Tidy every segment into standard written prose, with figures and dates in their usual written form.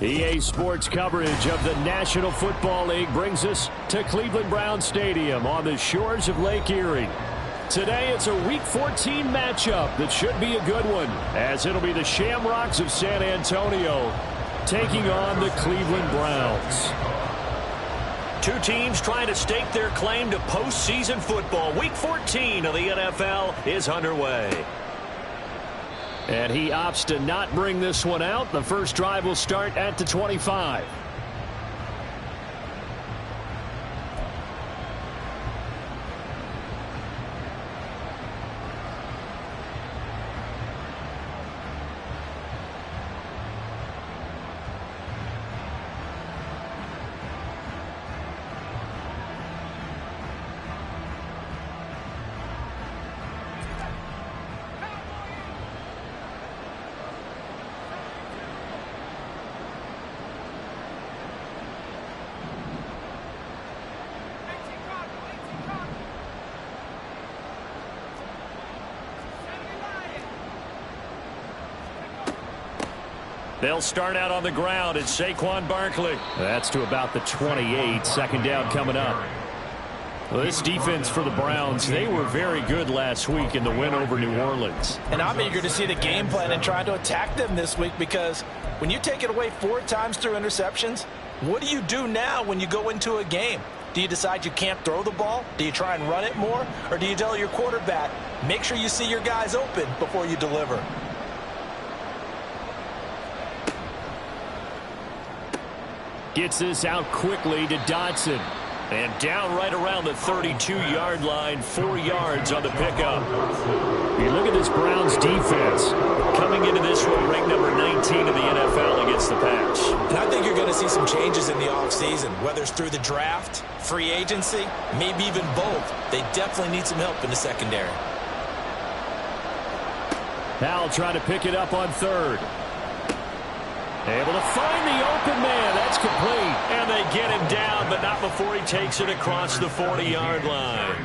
EA Sports coverage of the National Football League brings us to Cleveland Browns Stadium on the shores of Lake Erie. Today it's a Week 14 matchup that should be a good one, as it'll be the Shamrocks of San Antonio taking on the Cleveland Browns. Two teams trying to stake their claim to postseason football. Week 14 of the NFL is underway. And he opts to not bring this one out. The first drive will start at the 25. They'll start out on the ground. It's Saquon Barkley. That's to about the 28. Second down coming up. Well, this defense for the Browns, they were very good last week in the win over New Orleans. And I'm eager to see the game plan and try to attack them this week, because when you take it away 4 times through interceptions, what do you do now when you go into a game? Do you decide you can't throw the ball? Do you try and run it more? Or do you tell your quarterback, make sure you see your guys open before you deliver? Gets this out quickly to Dotson. And down right around the 32-yard line, 4 yards on the pickup. You look at this Browns defense coming into this one ranked number 19 in the NFL against the pass. And I think you're going to see some changes in the offseason, whether it's through the draft, free agency, maybe even both. They definitely need some help in the secondary. Howell trying to pick it up on third. Able to find the open man. That's complete. And they get him down, but not before he takes it across the 40-yard line.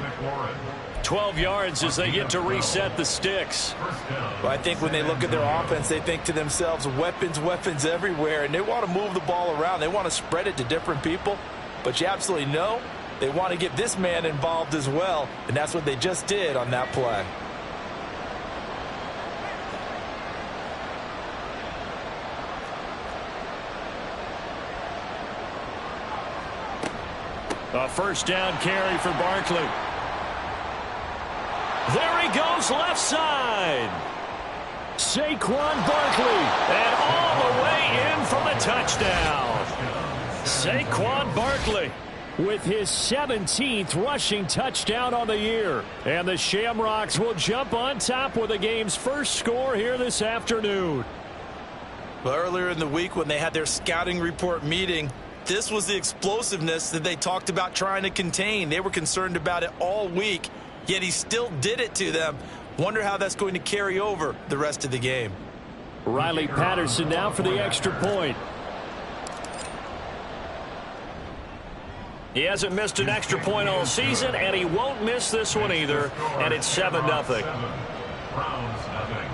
12 yards as they get to reset the sticks. Well, I think when they look at their offense, they think to themselves, weapons, weapons everywhere. And they want to move the ball around. They want to spread it to different people. But you absolutely know they want to get this man involved as well. And that's what they just did on that play. A first down carry for Barkley. There he goes left side. Saquon Barkley. And all the way in for the touchdown. Saquon Barkley with his 17th rushing touchdown on the year. And the Shamrocks will jump on top with the game's first score here this afternoon. Well, earlier in the week when they had their scouting report meeting, this was the explosiveness that they talked about trying to contain. They were concerned about it all week, yet he still did it to them. Wonder how that's going to carry over the rest of the game. Riley Patterson now for the extra point. He hasn't missed an extra point all season, and he won't miss this one either. And it's 7-0. Browns nothing.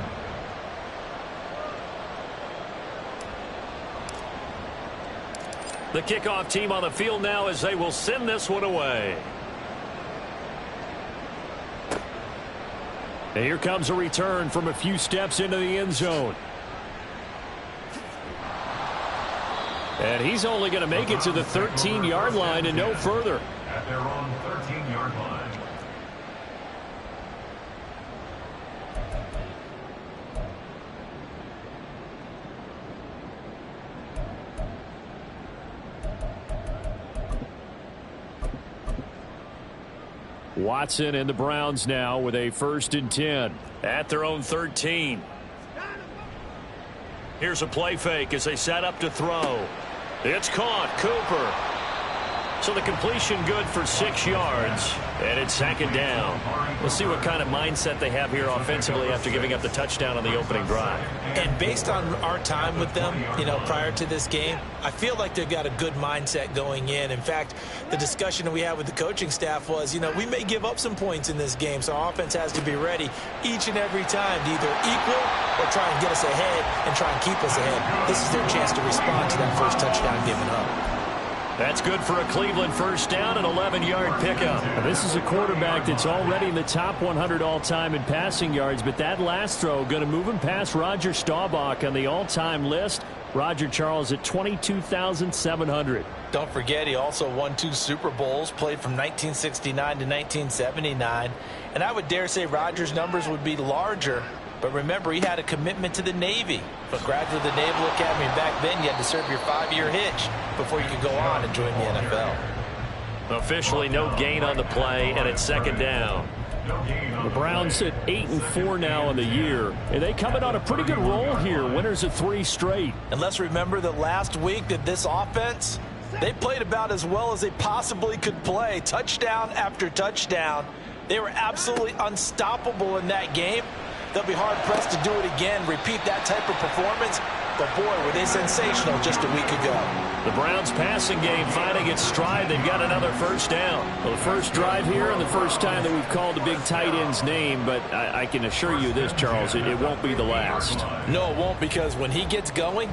The kickoff team on the field now as they will send this one away. And here comes a return from a few steps into the end zone. And he's only going to make it to the 13-yard line and no further. At their own 13-yard line. Watson and the Browns now with a 1st and 10. At their own 13. Here's a play fake as they set up to throw. It's caught. Cooper. So the completion good for 6 yards, and it's 2nd down. We'll see what kind of mindset they have here offensively after giving up the touchdown on the opening drive. And based on our time with them, prior to this game, I feel like they've got a good mindset going in. In fact, the discussion that we had with the coaching staff was, we may give up some points in this game, so our offense has to be ready each and every time to either equal or try and get us ahead and try and keep us ahead. This is their chance to respond to that first touchdown given up. That's good for a Cleveland first down, an 11-yard pickup. Now, this is a quarterback that's already in the top 100 all-time in passing yards, but that last throw going to move him past Roger Staubach on the all-time list. Roger Charles at 22,700. Don't forget, he also won 2 Super Bowls, played from 1969 to 1979. And I would dare say Roger's numbers would be larger. But remember, he had a commitment to the Navy. A graduate of the Naval Academy. Back then, you had to serve your 5-year hitch before you could go on and join the NFL. Officially no gain on the play, and it's 2nd down. The Browns at 8-4 now on the year, and they coming on a pretty good roll here. Winners of 3 straight. And let's remember that last week that this offense, they played about as well as they possibly could play. Touchdown after touchdown. They were absolutely unstoppable in that game. They'll be hard-pressed to do it again, repeat that type of performance. But, boy, were they sensational just a week ago. The Browns passing game finding its stride. They've got another first down. Well, the first drive here and the first time that we've called the big tight end's name, but I can assure you this, Charles, it won't be the last. No, it won't, because when he gets going,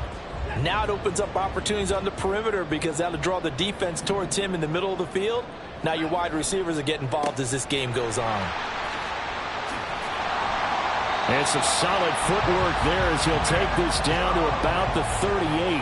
now it opens up opportunities on the perimeter because that'll draw the defense towards him in the middle of the field. Now your wide receivers are getting involved as this game goes on. And some solid footwork there as he'll take this down to about the 38.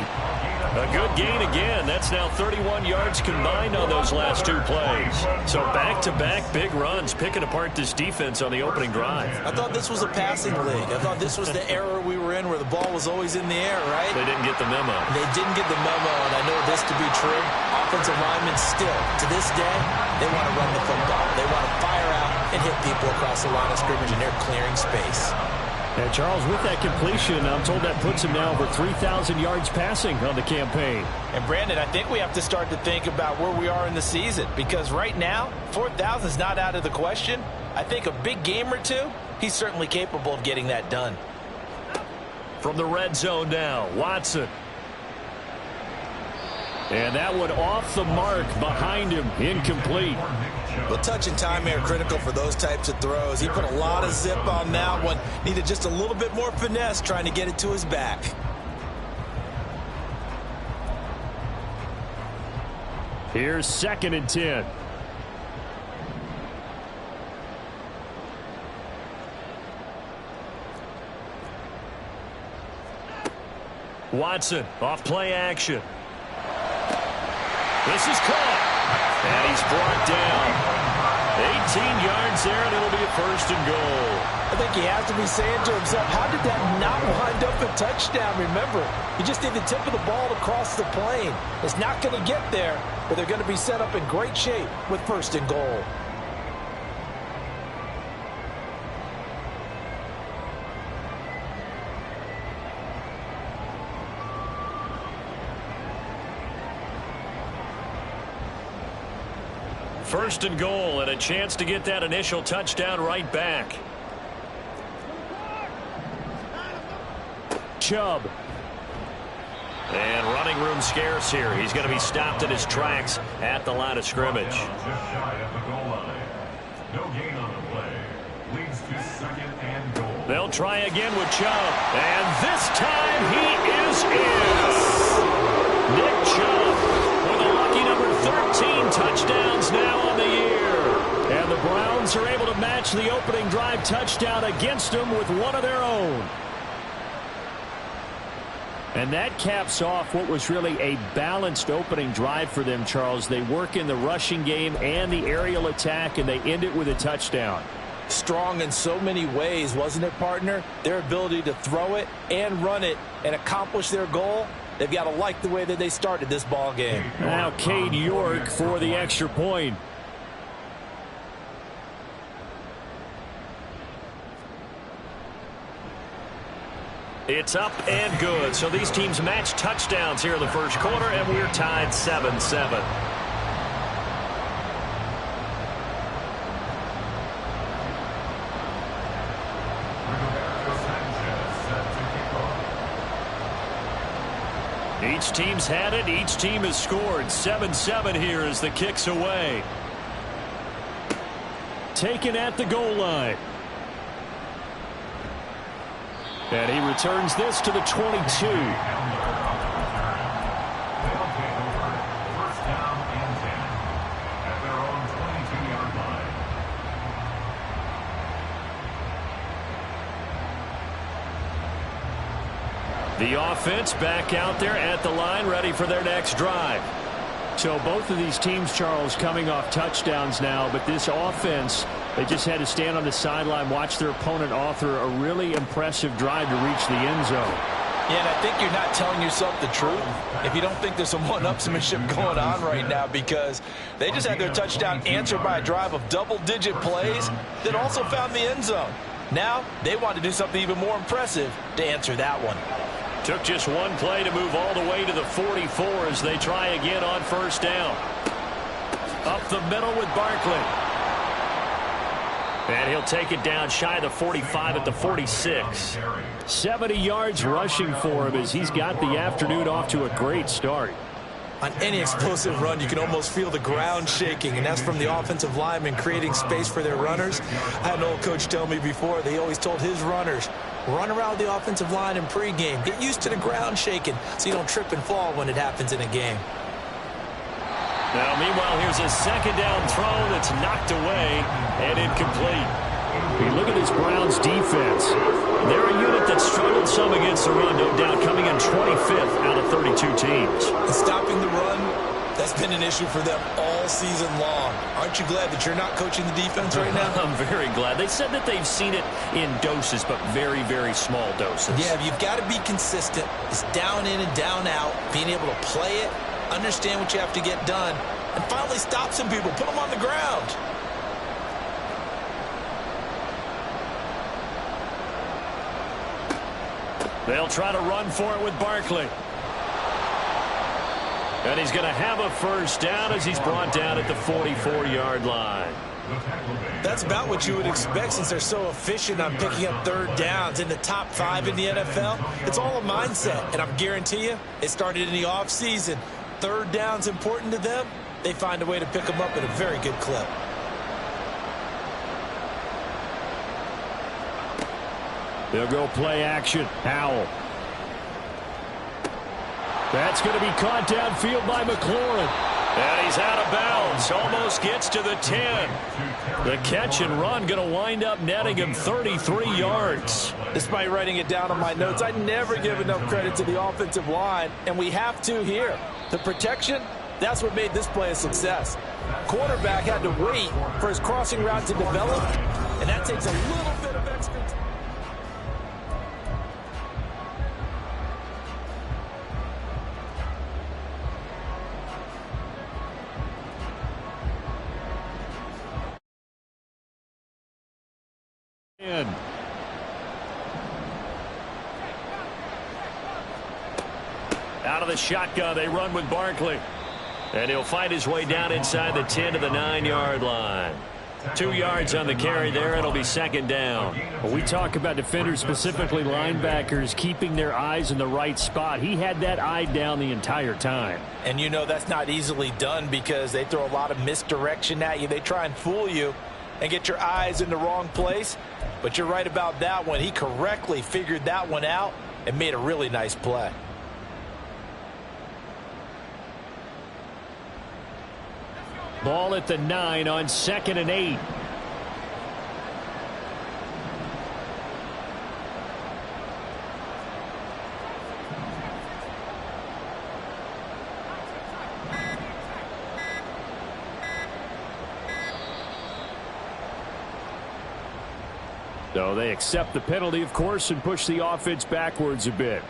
A good gain again. That's now 31 yards combined on those last 2 plays. So back-to-back big runs, picking apart this defense on the opening drive. I thought this was a passing league. I thought this was the era we were in where the ball was always in the air, right? They didn't get the memo. They didn't get the memo, and I know this to be true. Offensive linemen still, to this day, they want to run the football. They want to fire out and hit people across the line of scrimmage, and they're clearing space. And Charles, with that completion, I'm told that puts him now over 3,000 yards passing on the campaign. And Brandon, I think we have to start to think about where we are in the season, because right now, 4,000 is not out of the question. I think a big game or 2, he's certainly capable of getting that done. From the red zone now, Watson. And that one off the mark behind him, incomplete. Well, touch and time are critical for those types of throws. He put a lot of zip on that one. Needed just a little bit more finesse trying to get it to his back. Here's 2nd and 10. Watson off play action. This is caught. And he's brought down. 18 yards there, and it'll be a 1st and goal. I think he has to be saying to himself, how did that not wind up a touchdown? Remember, you just need the tip of the ball to cross the plane. It's not going to get there, but they're going to be set up in great shape with 1st and goal. First and goal, and a chance to get that initial touchdown right back. Chubb. And running room scarce here. He's going to be stopped in his tracks at the line of scrimmage. Just shy of the goal line. No gain on the play. Leads to 2nd and goal. They'll try again with Chubb. And this time he is in. Nick Chubb with a lucky number 13 touchdowns now on the year. And the Browns are able to match the opening drive touchdown against them with one of their own. And that caps off what was really a balanced opening drive for them, Charles. They work in the rushing game and the aerial attack, and they end it with a touchdown. Strong in so many ways, wasn't it, partner? Their ability to throw it and run it and accomplish their goal. They've got to like the way that they started this ball game. Now Cade York for the extra point. It's up and good. So these teams match touchdowns here in the first quarter, and we're tied 7-7. Each team's had it. Each team has scored. 7-7 here as the kick's away. Taken at the goal line. And he returns this to the 22. The offense back out there at the line, ready for their next drive. So both of these teams, Charles, coming off touchdowns now, but this offense, they just had to stand on the sideline, watch their opponent author a really impressive drive to reach the end zone. Yeah, and I think you're not telling yourself the truth if you don't think there's some one-upsmanship going on right now, because they just had their touchdown answered by a drive of double-digit plays that also found the end zone. Now they want to do something even more impressive to answer that one. Took just one play to move all the way to the 44 as they try again on first down. Up the middle with Barkley. And he'll take it down shy of the 45 at the 46. 70 yards rushing for him as he's got the afternoon off to a great start. On any explosive run, you can almost feel the ground shaking, and that's from the offensive linemen creating space for their runners. I had an old coach tell me before, they always told his runners, run around the offensive line in pregame. Get used to the ground shaking so you don't trip and fall when it happens in a game. Now, meanwhile, here's a second down throw that's knocked away and incomplete. Look at this Browns defense. They're a unit that struggled some against the run, no doubt, coming in 25th out of 32 teams. And stopping the run, that's been an issue for them all season long. Aren't you glad that you're not coaching the defense right now? I'm very glad. They said that they've seen it in doses, but very, very small doses. Yeah, you've got to be consistent. It's down in and down out, being able to play it, understand what you have to get done, and finally stop some people, put them on the ground. They'll try to run for it with Barkley. And he's going to have a first down as he's brought down at the 44-yard line. That's about what you would expect since they're so efficient on picking up third downs in the top 5 in the NFL. It's all a mindset, and I guarantee you it started in the offseason. Third down's important to them. They find a way to pick them up at a very good clip. They'll go play action. Howell. That's going to be caught downfield by McLaurin. And he's out of bounds. Almost gets to the 10. The catch and run going to wind up netting him 33 yards. Despite writing it down on my notes, I never give enough credit to the offensive line, and we have to here. The protection, that's what made this play a success. Quarterback had to wait for his crossing route to develop, and that takes a little bit of extra time. Out of the shotgun, they run with Barkley. And he'll fight his way down inside the 10 to the 9-yard line. 2 yards on the carry there. It'll be second down. Well, we talk about defenders, specifically linebackers, keeping their eyes in the right spot. He had that eye down the entire time. And you know that's not easily done because they throw a lot of misdirection at you. They try and fool you and get your eyes in the wrong place. But you're right about that one. He correctly figured that one out and made a really nice play. Ball at the 9 on 2nd and 8. So they accept the penalty, of course, and push the offense backwards a bit.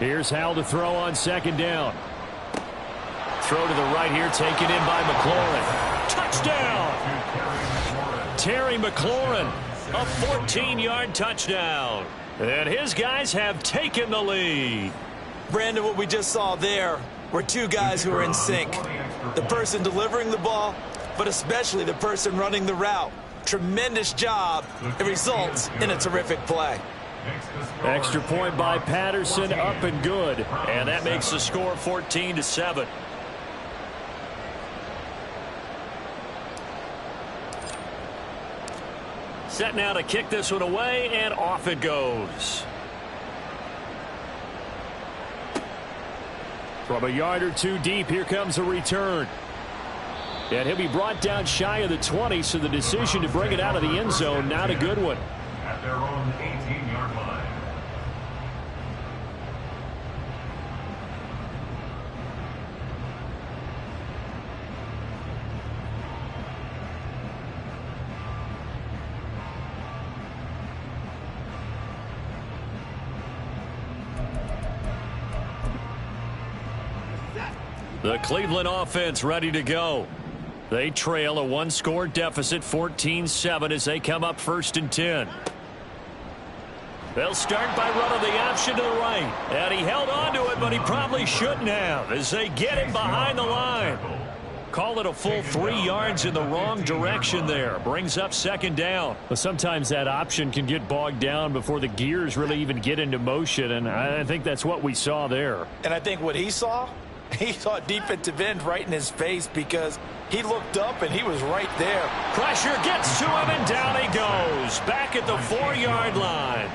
Here's Howell to throw on second down. Throw to the right here, taken in by McLaurin. Touchdown! Terry McLaurin, a 14-yard touchdown. And his guys have taken the lead. Brandon, what we just saw there were two guys who are in sync. The person delivering the ball, but especially the person running the route. Tremendous job. It results in a terrific play. Extra point by Patterson, up and good. And that makes the score 14-7. Set now to kick this one away, and off it goes. From a yard or two deep, here comes a return. And he'll be brought down shy of the 20, so the decision to bring it out of the end zone, not a good one. At their own 18-yard line. The Cleveland offense ready to go. They trail a one-score deficit, 14-7, as they come up 1st and 10. They'll start by running the option to the right. And he held on to it, but he probably shouldn't have, as they get him behind the line. Call it a full 3 yards in the wrong direction there. Brings up 2nd down. But sometimes that option can get bogged down before the gears really even get into motion, and I think that's what we saw there. And I think what he saw defensive end right in his face, because he looked up and he was right there. Pressure gets to him, and down he goes. Back at the 4-yard line.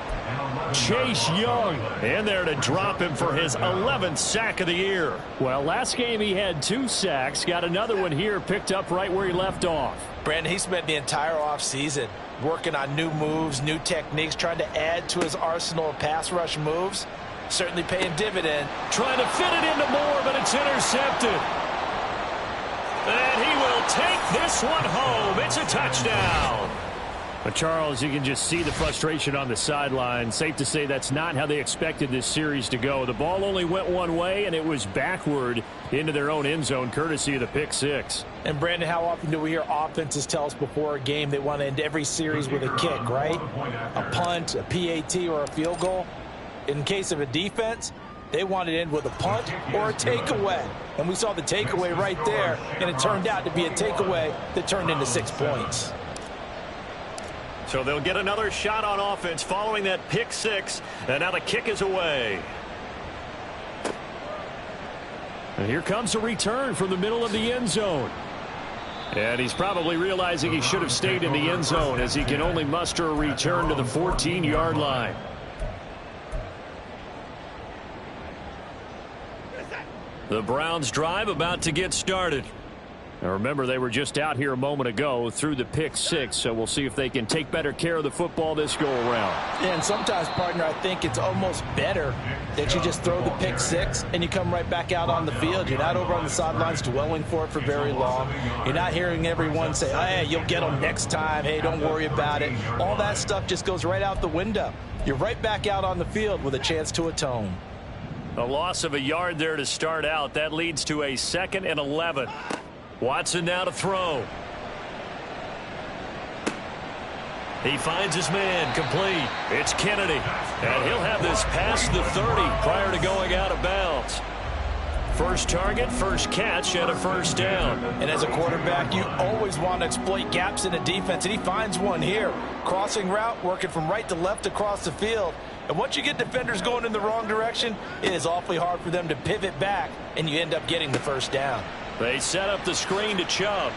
Chase Young in there to drop him for his 11th sack of the year. Well, last game he had 2 sacks. Got another one here, picked up right where he left off. Brandon, he spent the entire offseason working on new moves, new techniques, trying to add to his arsenal of pass rush moves. Certainly paying dividend. Trying to fit it into Moore, but it's intercepted. And he will take this one home. It's a touchdown. But Charles, you can just see the frustration on the sideline. Safe to say that's not how they expected this series to go. The ball only went one way, and it was backward into their own end zone, courtesy of the pick six. And Brandon, how often do we hear offenses tell us before a game they want to end every series with a kick, right? A punt, a PAT, or a field goal. In case of a defense, they wanted to end with a punt or a takeaway. And we saw the takeaway right there, and it turned out to be a takeaway that turned into 6 points. So they'll get another shot on offense following that pick six, and now the kick is away. And here comes a return from the middle of the end zone. And he's probably realizing he should have stayed in the end zone, as he can only muster a return to the 14-yard line. The Browns drive about to get started. Now remember, they were just out here a moment ago through the pick six, so we'll see if they can take better care of the football this go-around. Yeah, and sometimes, partner, I think it's almost better that you just throw the pick six and you come right back out on the field. You're not over on the sidelines dwelling for it for very long. You're not hearing everyone say, hey, you'll get them next time. Hey, don't worry about it. All that stuff just goes right out the window. You're right back out on the field with a chance to atone. A loss of a yard there to start out. That leads to a 2nd and 11. Watson now to throw. He finds his man, complete. It's Kennedy, and he'll have this past the 30 prior to going out of bounds. First target, first catch, and a first down. And as a quarterback, you always want to exploit gaps in a defense, and he finds one here. Crossing route, working from right to left across the field. And once you get defenders going in the wrong direction, it is awfully hard for them to pivot back, and you end up getting the first down. They set up the screen to Chubb.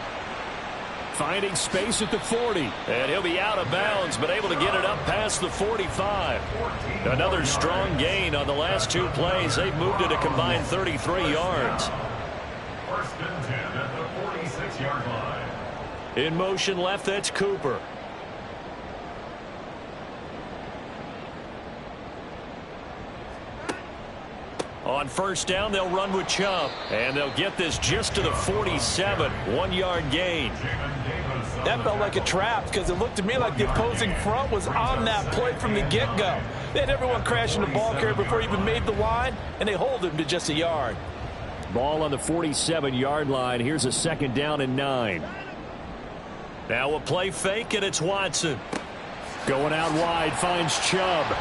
Finding space at the 40. And he'll be out of bounds, but able to get it up past the 45. Another strong gain on the last 2 plays. They've moved it a combined 33 yards. First and 10 at the 46-yard line. In motion left, that's Cooper. On first down, they'll run with Chubb. And they'll get this just to the 47. 1-yard gain. That felt like a trap, because it looked to me like the opposing front was on that play from the get-go. They had everyone crashing the ball carrier before he even made the line, and they hold him to just a yard. Ball on the 47-yard line. Here's a 2nd down and 9. Now a play fake, and it's Watson. Going out wide, finds Chubb.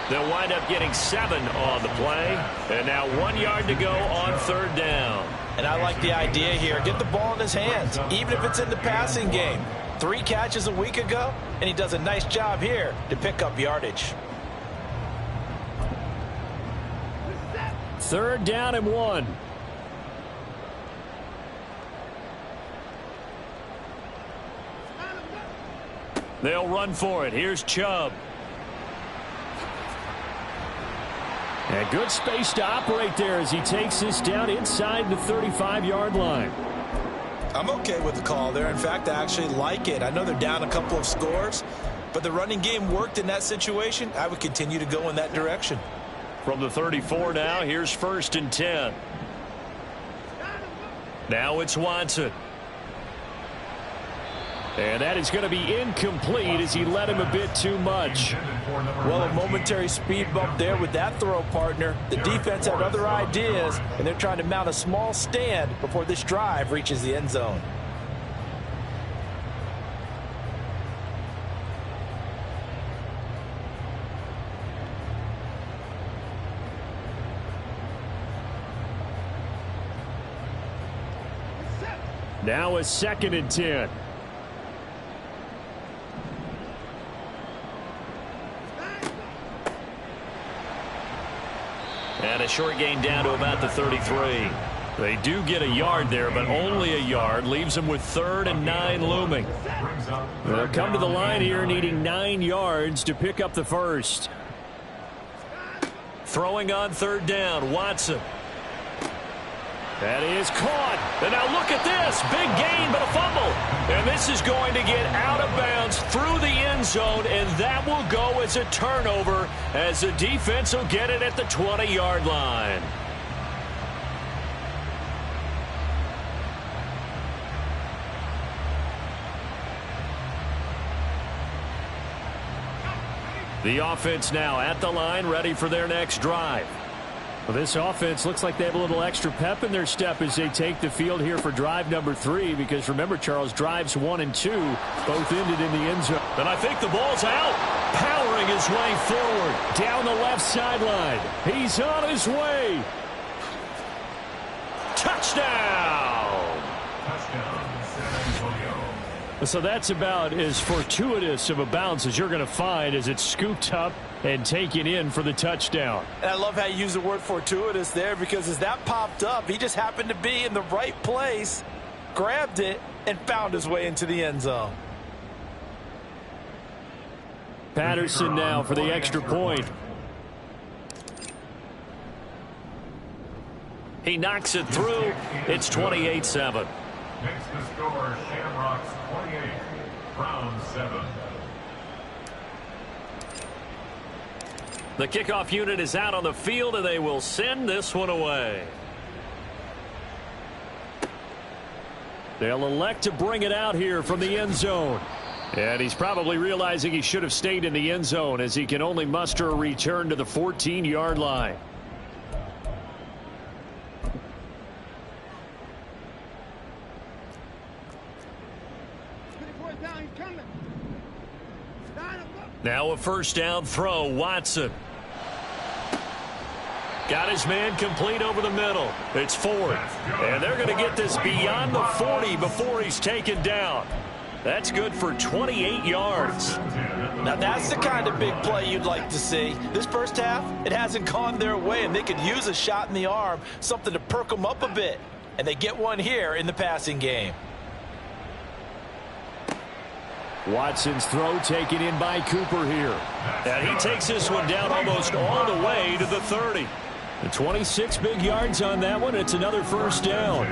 They'll wind up getting 7 on the play. And now 1 yard to go on 3rd down. And I like the idea here. Get the ball in his hands, even if it's in the passing game. 3 catches a week ago, and he does a nice job here to pick up yardage. 3rd down and 1. They'll run for it. Here's Chubb. And good space to operate there as he takes this down inside the 35-yard line. I'm okay with the call there. In fact, I actually like it. I know they're down a couple of scores, but the running game worked in that situation. I would continue to go in that direction. From the 34 now, here's 1st and 10. Now it's Watson. And that is going to be incomplete as he led him a bit too much. Well, a momentary speed bump there with that throw, partner. The defense had other ideas, and they're trying to mount a small stand before this drive reaches the end zone. Now a 2nd and 10. And a short gain down to about the 33. They do get a yard there, but only a yard. Leaves them with 3rd and 9 looming. They'll come to the line here needing 9 yards to pick up the first. Throwing on 3rd down, Watson. That is caught. And now look at this. Big gain, but a fumble. And this is going to get out of bounds through the end zone, and that will go as a turnover as the defense will get it at the 20-yard line. The offense now at the line, ready for their next drive. Well, this offense looks like they have a little extra pep in their step as they take the field here for drive number 3, because remember, Charles, drives 1 and 2 both ended in the end zone. And I think the ball's out. Powering his way forward down the left sideline. He's on his way. Touchdown. So that's about as fortuitous of a bounce as you're going to find as it's scooped up and taken in for the touchdown. And I love how you use the word fortuitous there, because as that popped up, he just happened to be in the right place, grabbed it, and found his way into the end zone. Patterson now for the extra point. He knocks it through. It's 28-7. Makes the score Shamrocks 28, Browns 7. The kickoff unit is out on the field, and they will send this one away. They'll elect to bring it out here from the end zone. And he's probably realizing he should have stayed in the end zone as he can only muster a return to the 14-yard line. Now a 1st down throw, Watson. Got his man complete over the middle. It's 4th. And they're going to get this beyond the 40 before he's taken down. That's good for 28 yards. Now that's the kind of big play you'd like to see. This first half, it hasn't gone their way, and they could use a shot in the arm, something to perk them up a bit. And they get one here in the passing game. Watson's throw taken in by Cooper here. And he takes this one down almost all the way to the 30. The 26 big yards on that one. It's another 1st down.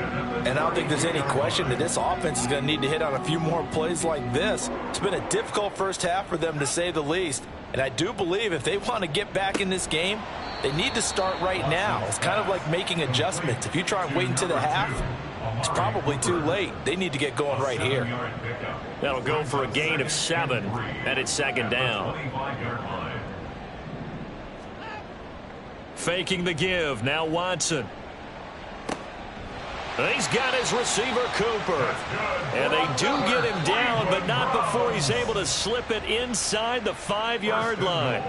And I don't think there's any question that this offense is going to need to hit on a few more plays like this. It's been a difficult first half for them, to say the least. And I do believe if they want to get back in this game, they need to start right now. It's kind of like making adjustments. If you try and wait until the half, it's probably too late. They need to get going right here. That'll go for a gain of 7, and it's 2nd down. Faking the give. Now Watson. He's got his receiver, Cooper. And they do get him down, but not before he's able to slip it inside the 5-yard line.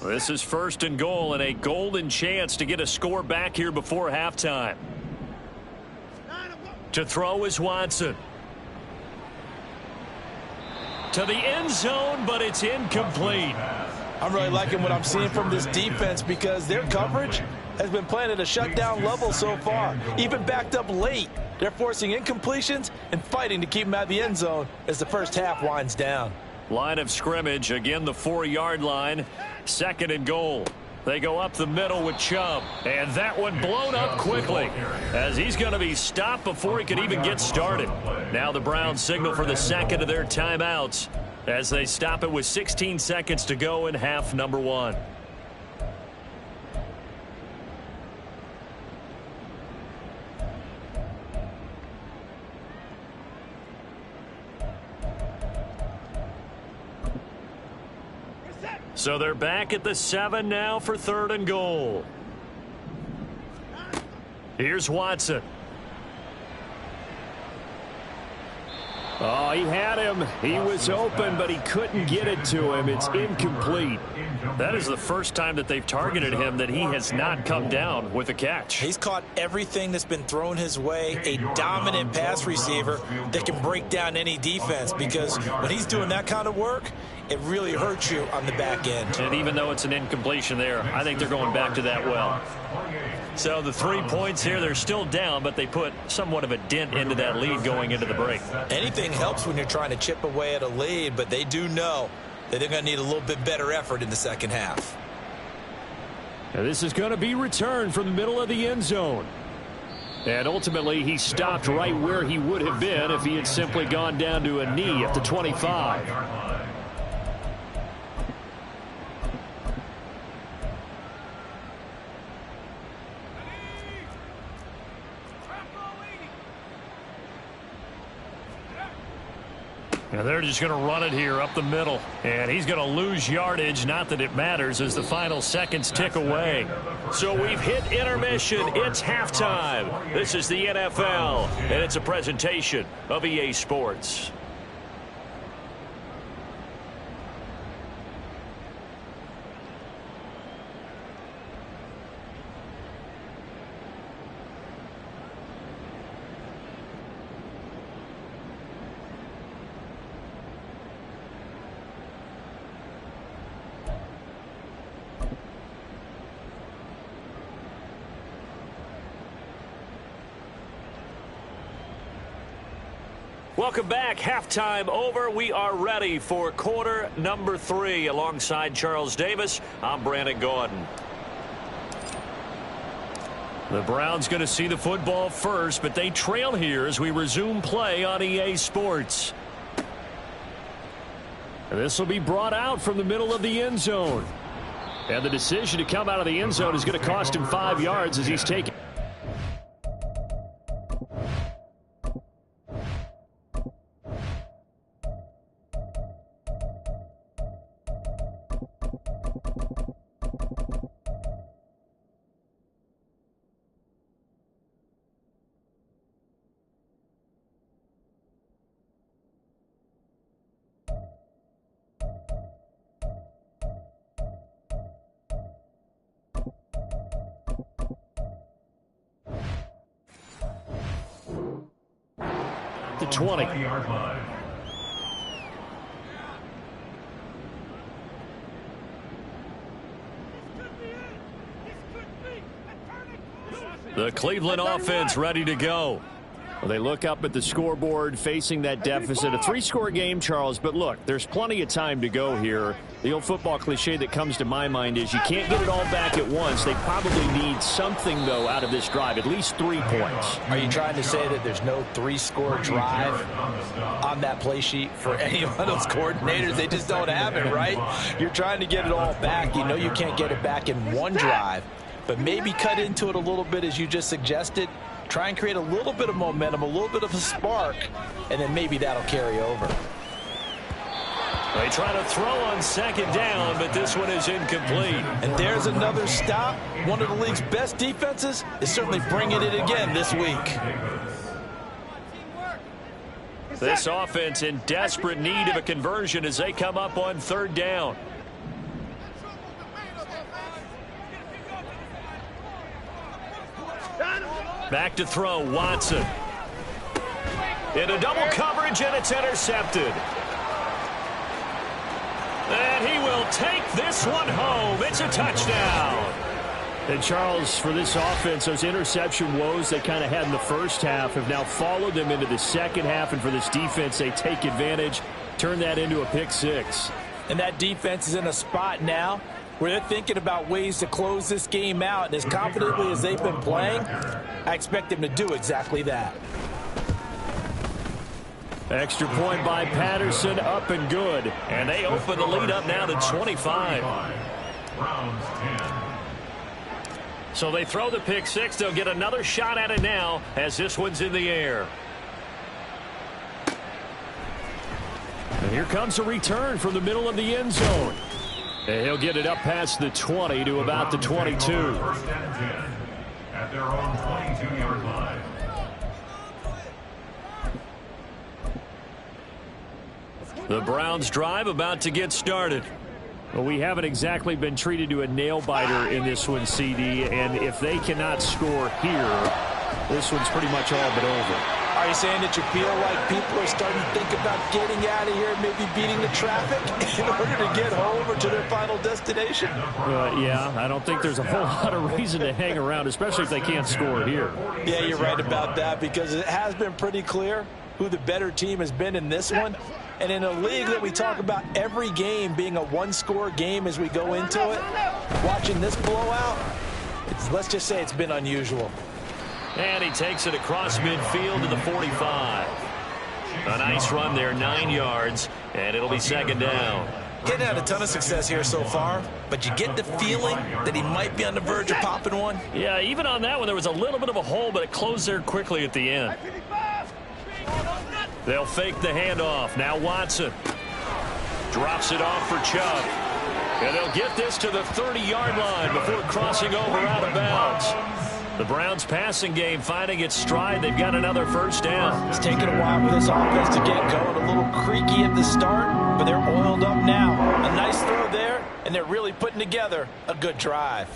This is 1st and goal and a golden chance to get a score back here before halftime. To throw is Watson. To the end zone, but it's incomplete. I'm really liking what I'm seeing from this defense because their coverage has been playing at a shutdown level so far. Even backed up late, they're forcing incompletions and fighting to keep them out of the end zone as the first half winds down. Line of scrimmage, again the 4-yard line. 2nd and goal. They go up the middle with Chubb. And that one blown up quickly as he's going to be stopped before he could even get started. Now the Browns signal for the second of their timeouts as they stop it with 16 seconds to go in half number 1. So they're back at the 7 now for 3rd and goal. Here's Watson. Oh, he had him. He was open, but he couldn't get it to him. It's incomplete. That is the first time that they've targeted him that he has not come down with a catch. He's caught everything that's been thrown his way, a dominant pass receiver that can break down any defense, because when he's doing that kind of work, it really hurts you on the back end. And even though it's an incompletion there, I think they're going back to that well. So the 3 points here, they're still down, but they put somewhat of a dent into that lead going into the break. Anything helps when you're trying to chip away at a lead, but they do know that they're going to need a little bit better effort in the second half. Now this is going to be returned from the middle of the end zone. And ultimately, he stopped right where he would have been if he had simply gone down to a knee at the 25. And they're just going to run it here up the middle. And he's going to lose yardage. Not that it matters as the final seconds tick away. So we've hit intermission. It's halftime. This is the NFL. And it's a presentation of EA Sports. Welcome back. Halftime over. We are ready for quarter number 3. Alongside Charles Davis, I'm Brandon Gaudin. The Browns going to see the football first, but they trail here as we resume play on EA Sports. And this will be brought out from the middle of the end zone. And the decision to come out of the end zone is going to cost him 5 yards as he's taken. The 20. The Cleveland offense ready to go. Well, they look up at the scoreboard facing that deficit. A 3-score game, Charles, but look, there's plenty of time to go here. The old football cliche that comes to my mind is you can't get it all back at once. They probably need something, though, out of this drive, at least 3 points. Are you trying to say that there's no 3-score drive on that play sheet for any of those coordinators? They just don't have it, right? You're trying to get it all back. You know you can't get it back in one drive, but maybe cut into it a little bit as you just suggested. Try and create a little bit of momentum, a little bit of a spark, and then maybe that'll carry over. They try to throw on second down, but this one is incomplete. And there's another stop. One of the league's best defenses is certainly bringing it again this week. This offense in desperate need of a conversion as they come up on third down. Back to throw, Watson. Into double coverage, and it's intercepted. And he will take this one home. It's a touchdown. And Charles, for this offense, those interception woes they kind of had in the first half have now followed them into the second half. And for this defense, they take advantage, turn that into a pick six. And that defense is in a spot now where they're thinking about ways to close this game out. And as confidently as they've been playing, I expect them to do exactly that. Extra point by Patterson, up and good. And they open the lead up now to 25. Browns 10. So they throw the pick six. They'll get another shot at it now as this one's in the air. And here comes a return from the middle of the end zone. And he'll get it up past the 20 to about the 22. First and 10 at their own 22-yard line. The Browns drive about to get started. Well, we haven't exactly been treated to a nail-biter in this one, CD, and if they cannot score here, this one's pretty much all but over. Are you saying that you feel like people are starting to think about getting out of here, maybe beating the traffic in order to get home or to their final destination? Yeah, I don't think there's a whole lot of reason to hang around, especially if they can't score here. Yeah, you're right about that, because it has been pretty clear who the better team has been in this one. And in a league that we talk about every game being a one-score game as we go into it, watching this blowout, let's just say it's been unusual. And he takes it across midfield to the 45. A nice run there, 9 yards, and it'll be second down. Getting had a ton of success here so far, but you get the feeling that he might be on the verge of popping one. Yeah, even on that one, there was a little bit of a hole, but it closed there quickly at the end. They'll fake the handoff. Now Watson drops it off for Chubb. And they'll get this to the 30-yard line before crossing over out of bounds. The Browns passing game finding its stride. They've got another first down. It's taken a while for this offense to get going. A little creaky at the start, but they're oiled up now. A nice throw there, and they're really putting together a good drive.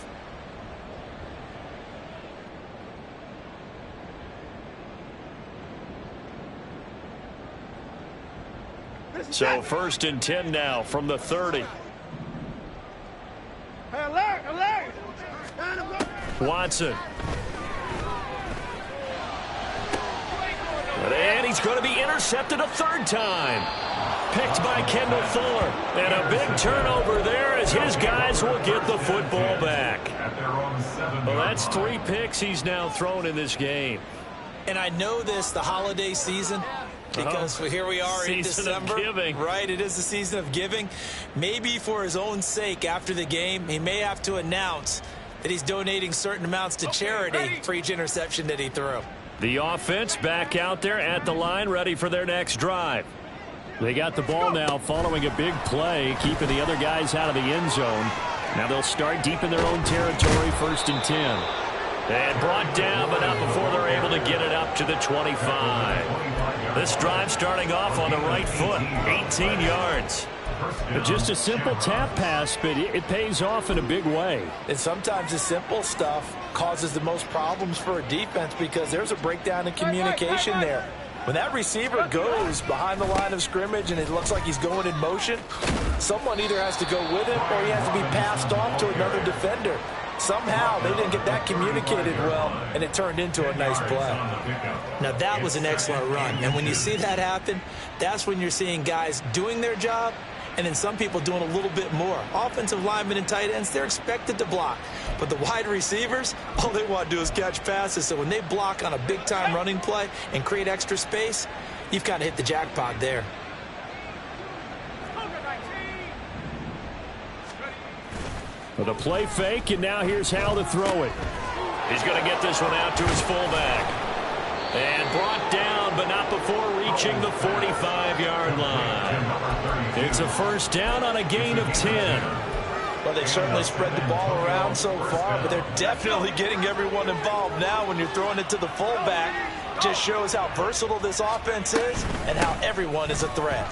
So first and 10 now from the 30. Watson. And he's going to be intercepted a third time. Picked by Kendall Fuller. And a big turnover there as his guys will get the football back. Well, that's 3 picks he's now thrown in this game. And I know this, the holiday season, because here we are in December. Right, it is the season of giving. Maybe for his own sake after the game, he may have to announce that he's donating certain amounts to charity for each interception that he threw. The offense back out there at the line, ready for their next drive. They got the ball now following a big play, keeping the other guys out of the end zone. Now they'll start deep in their own territory, first and 10. And brought down, but not before they're able to get it up to the 25. This drive starting off on the right foot, 18 yards. Just a simple tap pass, but it pays off in a big way. And sometimes the simple stuff causes the most problems for a defense because there's a breakdown in communication there. When that receiver goes behind the line of scrimmage and it looks like he's going in motion, someone either has to go with him or he has to be passed off to another defender. Somehow they didn't get that communicated well, and it turned into a nice play. Now that was an excellent run, and when you see that happen, that's when you're seeing guys doing their job and then some people doing a little bit more. Offensive linemen and tight ends, they're expected to block. But the wide receivers, all they want to do is catch passes. So when they block on a big-time running play and create extra space, you've kind of hit the jackpot there. With a play fake, and now here's how to throw it. He's going to get this one out to his fullback. And brought down, but not before reaching the 45-yard line. It's a first down on a gain of 10. Well, they've certainly spread the ball around so far, but they're definitely getting everyone involved now when you're throwing it to the fullback. Just shows how versatile this offense is and how everyone is a threat.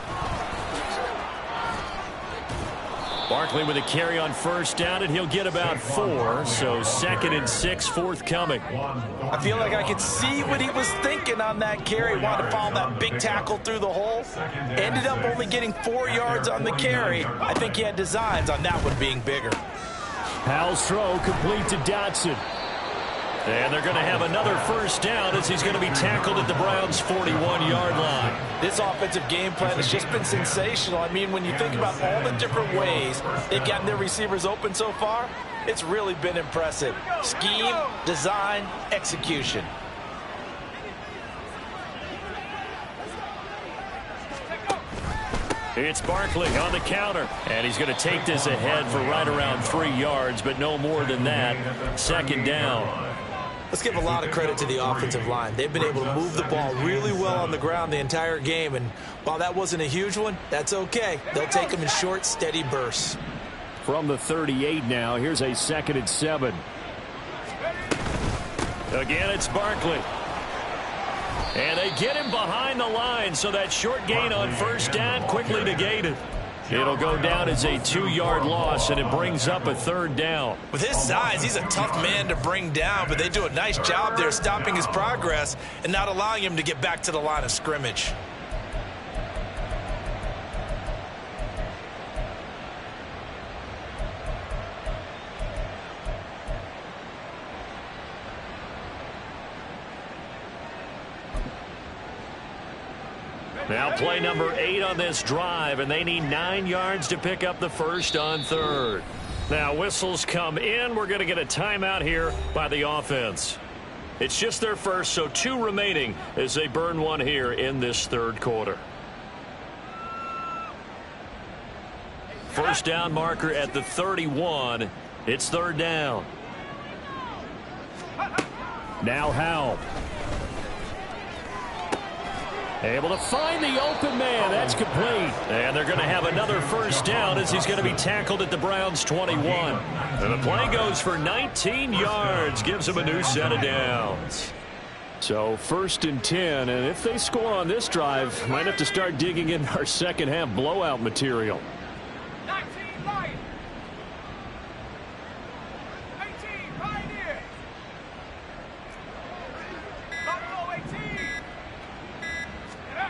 Barkley with a carry on first down, and he'll get about 4. So 2nd and 6 forthcoming. I feel like I could see what he was thinking on that carry. Wanted to follow that big tackle through the hole. Ended up only getting 4 yards on the carry. I think he had designs on that one being bigger. Howell's throw complete to Dotson. And they're going to have another first down as he's going to be tackled at the Browns' 41-yard line. This offensive game plan has just been sensational. I mean, when you think about all the different ways they've gotten their receivers open so far, it's really been impressive. Scheme, design, execution. It's Barkley on the counter, and he's going to take this ahead for right around 3 yards, but no more than that. 2nd down. Let's give a lot of credit to the offensive line. They've been able to move the ball really well on the ground the entire game, and while that wasn't a huge one, that's okay. They'll take them in short, steady bursts. From the 38 now, here's a 2nd and 7. Again, it's Barkley. And they get him behind the line, so that short gain on first down quickly negated. It'll go down as a 2-yard loss, and it brings up a 3rd down. With his size, he's a tough man to bring down, but they do a nice job there stopping his progress and not allowing him to get back to the line of scrimmage. Now play number 8 on this drive, and they need 9 yards to pick up the first on 3rd. Now whistles come in. We're going to get a timeout here by the offense. It's just their first, so 2 remaining as they burn one here in this 3rd quarter. First down marker at the 31. It's 3rd down. Now Howell. Able to find the open man. That's complete. And they're going to have another first down as he's going to be tackled at the Browns' 21. And the play goes for 19 yards. Gives him a new set of downs. So 1st and 10. And if they score on this drive, might have to start digging in our second half blowout material. 19 Lions. 18 Pioneers. Buffalo 18.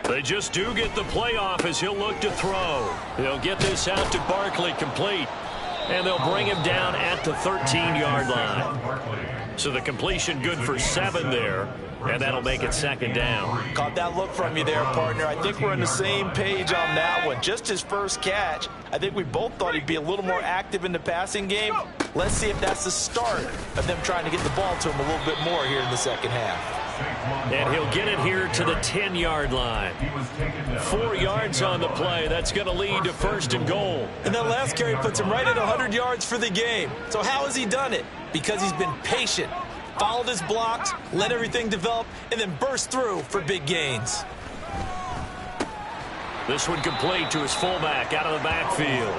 They just do get the playoff as he'll look to throw. They'll get this out to Barkley, complete. And they'll bring him down at the 13-yard line. So the completion good for 7 there. And that'll make it 2nd down. Caught that look from you there, partner. I think we're on the same page on that one. Just his first catch. I think we both thought he'd be a little more active in the passing game. Let's see if that's the start of them trying to get the ball to him a little bit more here in the second half. And he'll get it here to the 10-yard line. 4 yards on the play. That's going to lead to 1st and goal. And that last carry puts him right at 100 yards for the game. So how has he done it? Because he's been patient, followed his blocks, let everything develop, and then burst through for big gains. This one complete to his fullback out of the backfield.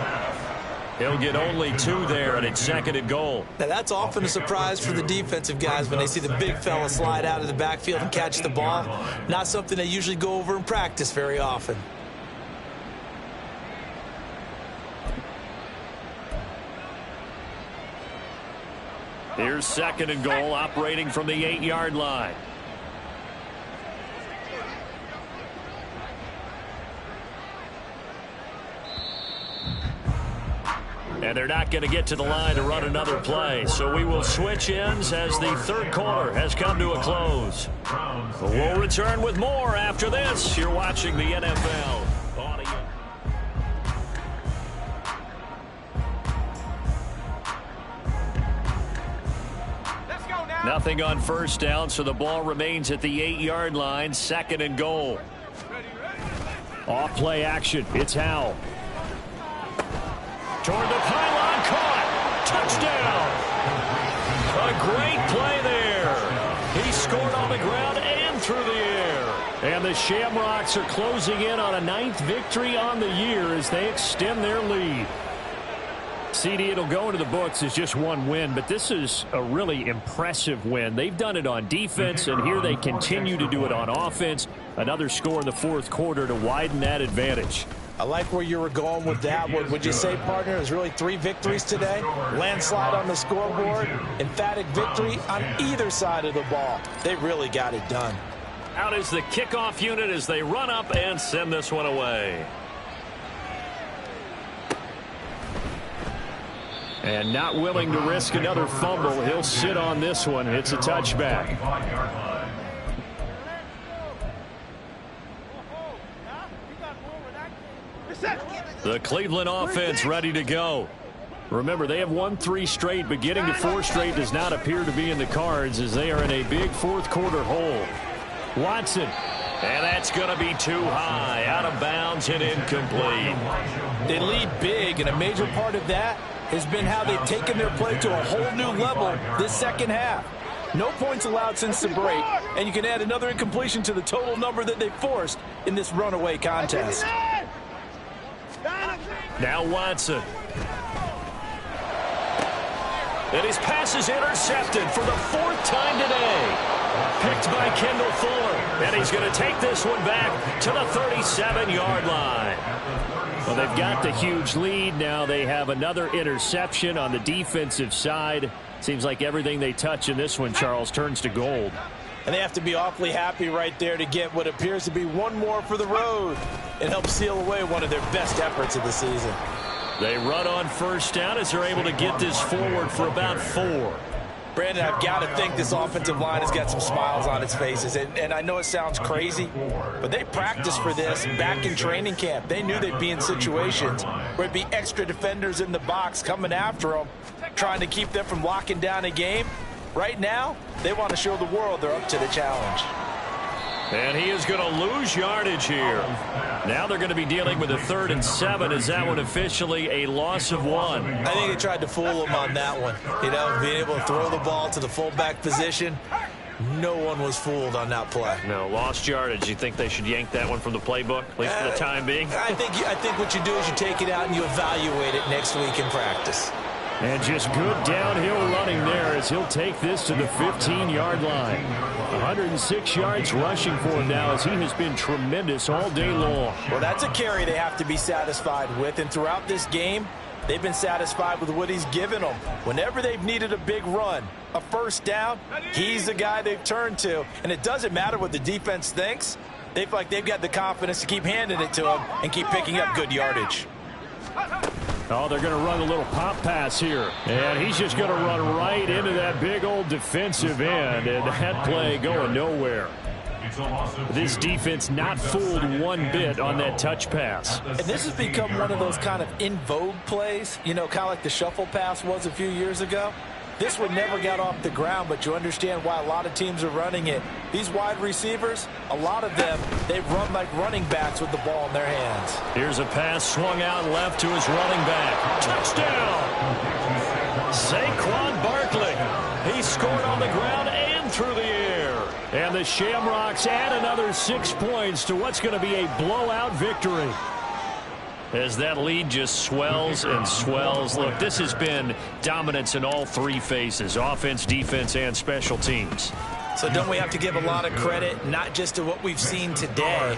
He'll get only 2 there, and it's 2nd and goal. Now, that's often a surprise for the defensive guys when they see the big fella slide out of the backfield and catch the ball. Not something they usually go over in practice very often. Here's 2nd and goal, operating from the 8-yard line. And they're not going to get to the line to run another play. So we will switch ends as the 3rd quarter has come to a close. We'll return with more after this. You're watching the NFL audio. Let's go now. Nothing on first down, so the ball remains at the 8-yard line. 2nd and goal. Off play action. It's Howell. Toward the pylon, caught. Touchdown. A great play there. He scored on the ground and through the air. And the Shamrocks are closing in on a 9th victory on the year as they extend their lead. CD, it'll go into the books as just 1 win, but this is a really impressive win. They've done it on defense, and here they continue to do it on offense. Another score in the 4th quarter to widen that advantage. I like where you were going with that. What would you say, partner? It was really 3 victories today. Landslide on the scoreboard. Emphatic victory on either side of the ball. They really got it done. Out is the kickoff unit as they run up and send this one away. And not willing to risk another fumble. He'll sit on this one. It's a touchback. The Cleveland offense ready to go. Remember, they have won 3 straight, but getting to 4 straight does not appear to be in the cards as they are in a big fourth quarter hole. Watson. And that's going to be too high. Out of bounds and incomplete. They lead big, and a major part of that has been how they've taken their play to a whole new level this second half. No points allowed since the break, and you can add another incompletion to the total number that they forced in this runaway contest. Now Watson. And his pass is intercepted for the 4th time today. Picked by Kendall Fuller. And he's going to take this one back to the 37-yard line. Well, they've got the huge lead. Now they have another interception on the defensive side. Seems like everything they touch in this one, Charles, turns to gold. And they have to be awfully happy right there to get what appears to be one more for the road and help seal away one of their best efforts of the season. They run on first down as they're able to get this forward for about 4. Brandon, I've got to think this offensive line has got some smiles on its faces. And I know it sounds crazy, but they practiced for this back in training camp. They knew they'd be in situations where it'd be extra defenders in the box coming after them, trying to keep them from locking down a game. Right now, they want to show the world they're up to the challenge. And he is going to lose yardage here. Now they're going to be dealing with a 3rd and 7. Is that one officially a loss of 1? I think they tried to fool him on that one. You know, being able to throw the ball to the fullback position. No one was fooled on that play. No, lost yardage. You think they should yank that one from the playbook, at least for the time being? I think what you do is you take it out and you evaluate it next week in practice. And just good downhill running there as he'll take this to the 15-yard line. 106 yards rushing for him now as he has been tremendous all day long. Well, that's a carry they have to be satisfied with. And throughout this game, they've been satisfied with what he's given them. Whenever they've needed a big run, a first down, he's the guy they've turned to. And it doesn't matter what the defense thinks. They feel like they've got the confidence to keep handing it to him and keep picking up good yardage. Oh, they're going to run a little pop pass here. And he's just going to run right into that big old defensive end. And that play going nowhere. This defense not fooled one bit on that touch pass. And this has become one of those kind of in vogue plays, you know, kind of like the shuffle pass was a few years ago. This one never got off the ground, but you understand why a lot of teams are running it. These wide receivers, a lot of them, they run like running backs with the ball in their hands. Here's a pass swung out left to his running back. Touchdown! Saquon Barkley. He scored on the ground and through the air. And the Shamrocks add another 6 points to what's going to be a blowout victory. As that lead just swells and swells. Look, this has been dominance in all 3 phases, offense, defense, and special teams. So don't we have to give a lot of credit, not just to what we've seen today,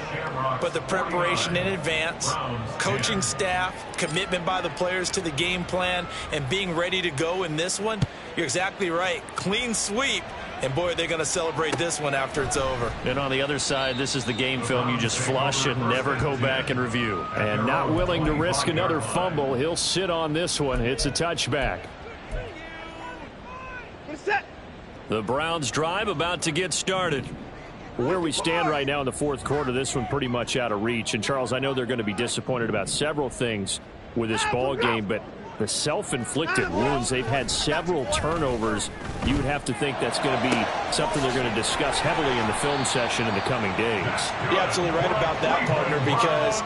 but the preparation in advance, coaching staff, commitment by the players to the game plan, and being ready to go in this one? You're exactly right. Clean sweep. And, boy, they're going to celebrate this one after it's over. And on the other side, this is the game film you just flush and never go back and review. And not willing to risk another fumble, he'll sit on this one. It's a touchback. The Browns drive about to get started. Where we stand right now in the fourth quarter, this one pretty much out of reach. And, Charles, I know they're going to be disappointed about several things with this ball game, but the self-inflicted wounds, they've had several turnovers. You would have to think that's going to be something they're going to discuss heavily in the film session in the coming days. You're absolutely right about that, partner, because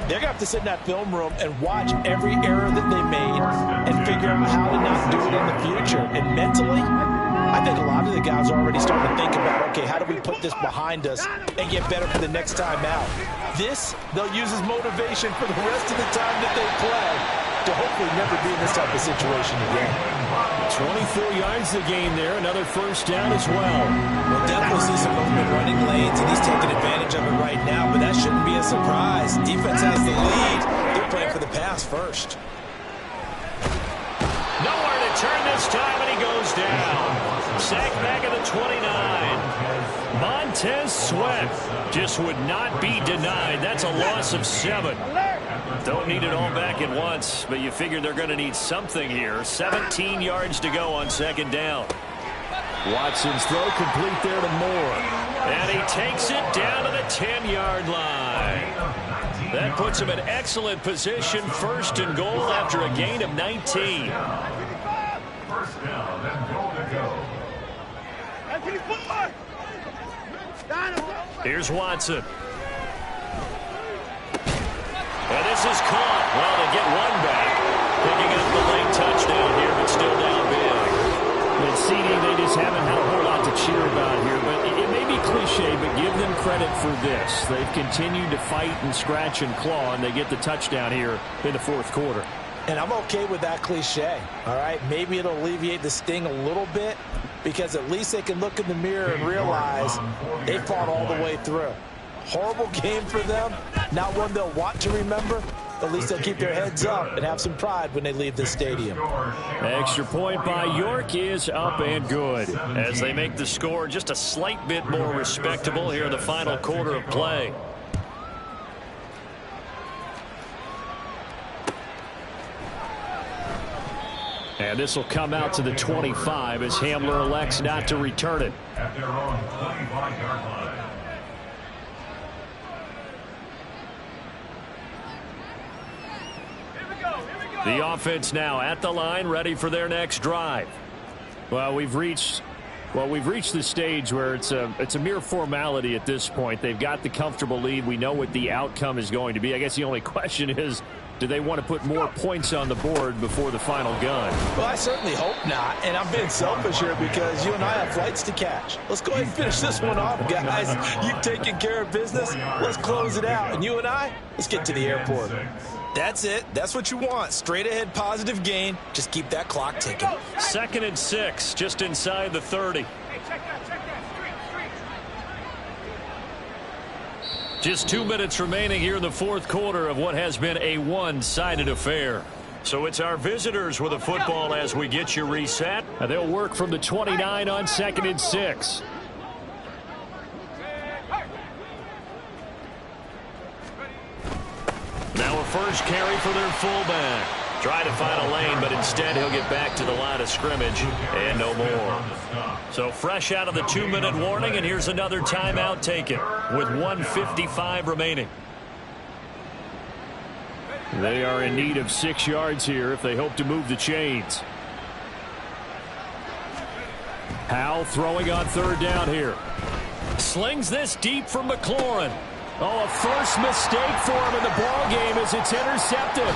they're going to have to sit in that film room and watch every error that they made and figure out how to not do it in the future. And mentally, I think a lot of the guys are already starting to think about, okay, how do we put this behind us and get better for the next time out? This, they'll use as motivation for the rest of the time that they play to hopefully never be in this type of situation again. 24 yards to gain there. Another first down as well. We'll definitely see some movement running lanes, and he's taking advantage of it right now, but that shouldn't be a surprise. Defense has the lead. They're playing for the pass first. Nowhere to turn this time, and he goes down. Sack back at the 29. Montez Sweat just would not be denied. That's a loss of 7. Don't need it all back at once, but you figure they're going to need something here. 17 yards to go on second down. Watson's throw complete there to Moore. And he takes it down to the 10-yard line. That puts him in excellent position, first and goal after a gain of 19. First down and goal to go. Here's Watson. And this is caught. Well, they get one back. Picking up the late touchdown here, but still down big. And CD, they just haven't had a whole lot to cheer about here. But it may be cliche, but give them credit for this. They've continued to fight and scratch and claw, and they get the touchdown here in the fourth quarter. And I'm okay with that cliche, all right? Maybe it'll alleviate the sting a little bit because at least they can look in the mirror and realize they fought all the way through. Horrible game for them, not one they'll want to remember. At least they'll keep their heads up and have some pride when they leave the stadium. Extra point by York is up and good as they make the score just a slight bit more respectable here in the final quarter of play. And this will come out to the 25 as Hamler elects not to return it. At their own 25-yard line. The offense now at the line, ready for their next drive. Well, we've reached the stage where it's a mere formality at this point. They've got the comfortable lead. We know what the outcome is going to be. I guess the only question is, do they want to put more points on the board before the final gun? Well, I certainly hope not, and I'm being selfish here because you and I have flights to catch. Let's go ahead and finish this one off, guys. You've taken care of business. Let's close it out, and you and I, let's get to the airport. That's it. That's what you want. Straight ahead positive gain. Just keep that clock ticking. 2nd and 6, just inside the 30. Just 2 minutes remaining here in the fourth quarter of what has been a one-sided affair. So it's our visitors with the football as we get you reset. They'll work from the 29 on 2nd and 6. Now a first carry for their fullback. Try to find a lane, but instead he'll get back to the line of scrimmage and no more. So fresh out of the 2-minute warning, and here's another timeout taken with 1:55 remaining. They are in need of 6 yards here if they hope to move the chains. Howell throwing on 3rd down here. Slings this deep from McLaurin. Oh, a first mistake for him in the ball game as it's intercepted.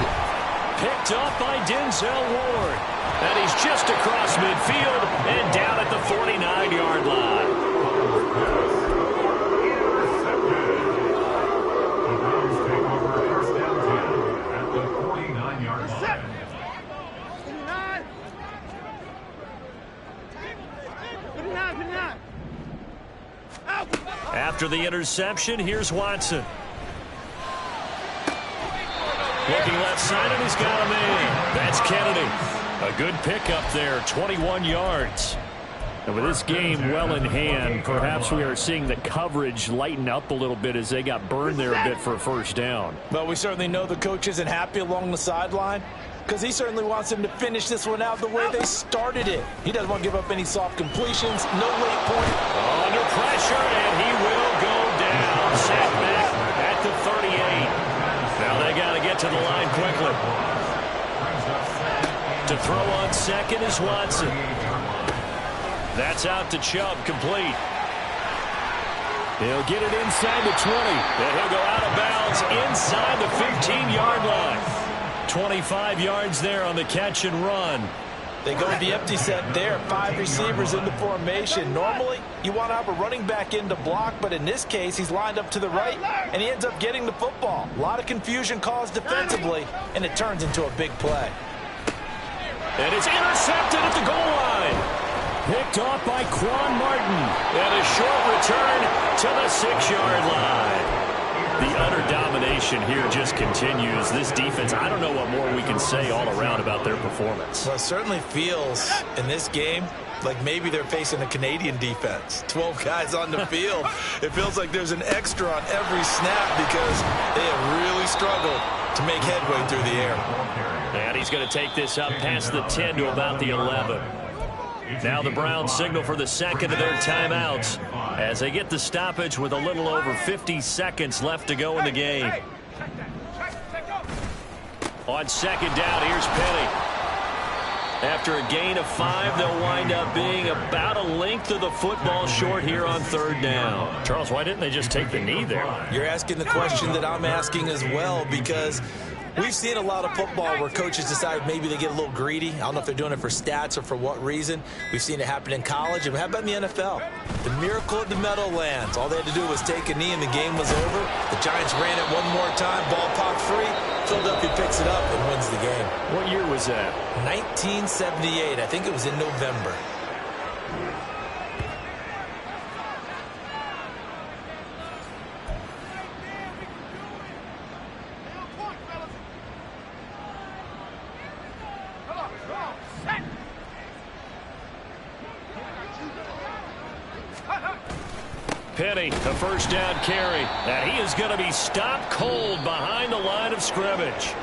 Picked up by Denzel Ward. And he's just across midfield and down at the 49-yard line. At the 49-yard line. After the interception, here's Watson. Looking left side, and he's got a man. That's Kennedy. A good pickup there, 21 yards. And with this game well in hand, perhaps we are seeing the coverage lighten up a little bit as they got burned there a bit for a first down. But we certainly know the coach isn't happy along the sideline because he certainly wants them to finish this one out the way they started it. He doesn't want to give up any soft completions, no late point. Under pressure, and he will go down. Set back at the 38. Now they got to get to the line quickly. To throw on second is Watson. That's out to Chubb, complete. He'll get it inside the 20. And he'll go out of bounds inside the 15-yard line. 25 yards there on the catch and run. They go with the empty set there. 5 receivers in the formation. Normally, you want to have a running back in to block, but in this case, he's lined up to the right, and he ends up getting the football. A lot of confusion caused defensively, and it turns into a big play. And it's intercepted at the goal line. Picked off by Quan Martin. And a short return to the 6-yard line. The utter domination here just continues. This defense, I don't know what more we can say all around about their performance. Well, it certainly feels in this game like maybe they're facing a Canadian defense. 12 guys on the field. It feels like there's an extra on every snap because they have really struggled to make headway through the air. And he's going to take this up past the 10 to about the 11. Now the Browns signal for the second of their timeouts as they get the stoppage with a little over 50 seconds left to go in the game. On second down, here's Penny. After a gain of 5, they'll wind up being about a length of the football short here on third down. Charles, why didn't they just take the knee there? You're asking the question that I'm asking as well, because we've seen a lot of football where coaches decide maybe they get a little greedy. I don't know if they're doing it for stats or for what reason. We've seen it happen in college. And how about in the NFL? The miracle at the Meadowlands. All they had to do was take a knee and the game was over. The Giants ran it one more time. Ball popped free. Philadelphia picks it up and wins the game. What year was that? 1978. I think it was in November. Penny, a first down carry. And he is going to be stopped cold behind the line of scrimmage.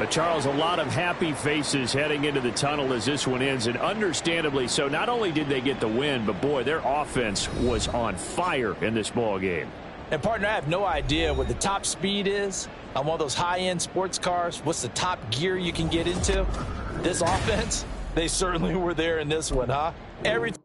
Charles, a lot of happy faces heading into the tunnel as this one ends, and understandably so. Not only did they get the win, but boy, their offense was on fire in this ball game. And partner, I have no idea what the top speed is on one of those high-end sports cars. What's the top gear you can get into? This offense, they certainly were there in this one, huh? Everything.